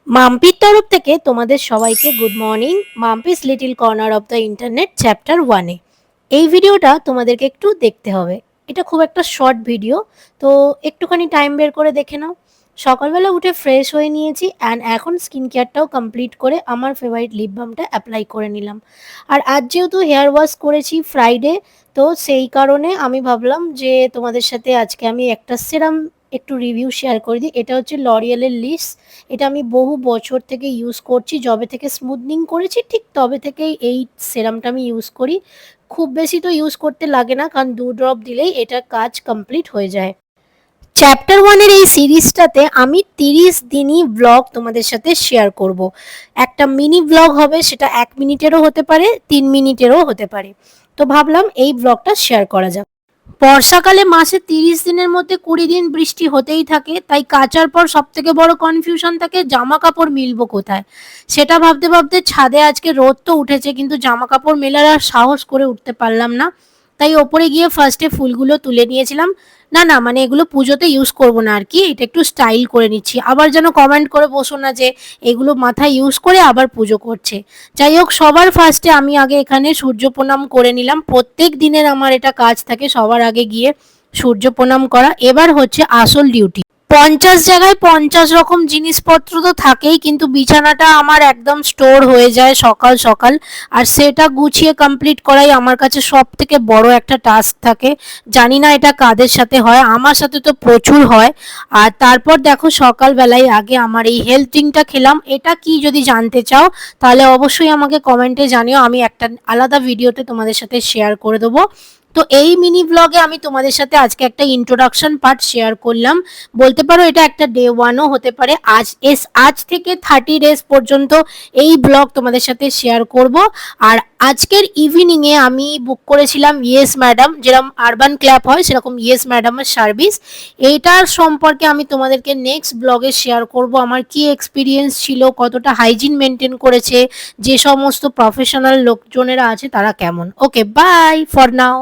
মাম্পির তরফ থেকে তোমাদের সবাইকে good morning. Mampi's little corner of the internet chapter 1-এ এই ভিডিওটা তোমাদেরকে একটু দেখতে হবে। এটা খুব একটা শর্ট ভিডিও, তো একটুখানি টাইম বের করে দেখে নাও। সকালবেলা উঠে ফ্রেশ হয়ে নিয়েছি অ্যান্ড এখন স্কিন কেয়ারটাও কমপ্লিট করে আমার ফেভারিট লিপ বামটা অ্যাপ্লাই করে নিলাম। আর আজ যেহেতু হেয়ার ওয়াশ করেছি ফ্রাইডে, তো সেই কারণে আমি ভাবলাম যে তোমাদের সাথে আজকে আমি একটা সেরাম একটু রিভিউ শেয়ার করে দিই। এটা হচ্ছে লরিয়ালের লিস। এটা আমি বহু বছর থেকে ইউজ করছি, যবে থেকে স্মুথনিং করেছি ঠিক তবে থেকেই এই সেরামটা আমি ইউজ করি। খুব বেশি তো ইউজ করতে লাগে না, কারণ 2 ড্রপ দিলেই এটা কাজ কমপ্লিট হয়ে যায়। চ্যাপ্টার 1-এর এই সিরিজটাতে আমি 30 দিনই ব্লগ তোমাদের সাথে শেয়ার করব। একটা মিনি ব্লগ হবে, সেটা 1 মিনিটেরও হতে পারে, 3 মিনিটেরও হতে পারে। তো ভাবলাম এই ব্লগটা শেয়ার করা যাক। বর্ষাকালে মাসে 30 দিনের মধ্যে 20 দিন বৃষ্টি হতেই থাকে, তাই কাচার পর সব থেকে বড় কনফিউশন থাকে জামা কাপড় মিলবো কোথায়। সেটা ভাবতে ভাবতে ছাদে আজকে রোদ তো উঠেছে, কিন্তু জামা কাপড় মেলার আর সাহস করে উঠতে পারলাম না। তাই ওপরে গিয়ে ফার্স্টে ফুলগুলো তুলে নিয়েছিলাম। না না, মানে এগুলো পুজোতে ইউজ করব না আর কি, এটা একটু স্টাইল করে নিচ্ছি। আবার যেন কমেন্ট করে বসো না যে এগুলো মাথায় ইউজ করে আবার পুজো করছে। যাই হোক, সবার ফার্স্টে আমি আগে এখানে সূর্য প্রণাম করে নিলাম। প্রত্যেক দিনের আমার এটা কাজ থাকে সবার আগে গিয়ে সূর্য প্রণাম করা। এবার হচ্ছে আসল ডিউটি। 50 জায়গায় 50 রকম জিনিসপত্র তো থাকেই, কিন্তু বিছানাটা আমার একদম স্টোর হয়ে যায় সকাল সকাল। আর সেটা গুছিয়ে কমপ্লিট করাই আমার কাছে সব থেকে বড় একটা টাস্ক থাকে। জানি না এটা কাদের সাথে হয়, আমার সাথে তো প্রচুর হয়। আর তারপর দেখো, সকালবেলায় আগে আমার এই হেলথ ড্রিঙ্কটা খেলাম। এটা কি যদি জানতে চাও তাহলে অবশ্যই আমাকে কমেন্টে জানিও, আমি একটা আলাদা ভিডিওতে তোমাদের সাথে শেয়ার করে দেবো। তো এই মিনি ব্লগে আমি তোমাদের সাথে আজকে একটা ইন্ট্রোডাকশন পার্ট শেয়ার করলাম। বলতে পারো এটা একটা ডে 1ও হতে পারে। আজ থেকে 30 ডেজ পর্যন্ত এই ব্লগ তোমাদের সাথে শেয়ার করব। আর আজকের ইভিনিংয়ে আমি বুক করেছিলাম ইয়েস ম্যাডাম, যেরকম আরবান ক্ল্যাব হয় সেরকম ইয়েস ম্যাডামের সার্ভিস। এইটার সম্পর্কে আমি তোমাদেরকে নেক্সট ব্লগে শেয়ার করব, আমার কি এক্সপিরিয়েন্স ছিল, কতটা হাইজিন মেনটেন করেছে, যে সমস্ত প্রফেশনাল লোকজনেরা আছে তারা কেমন। ওকে, বাই ফর নাও।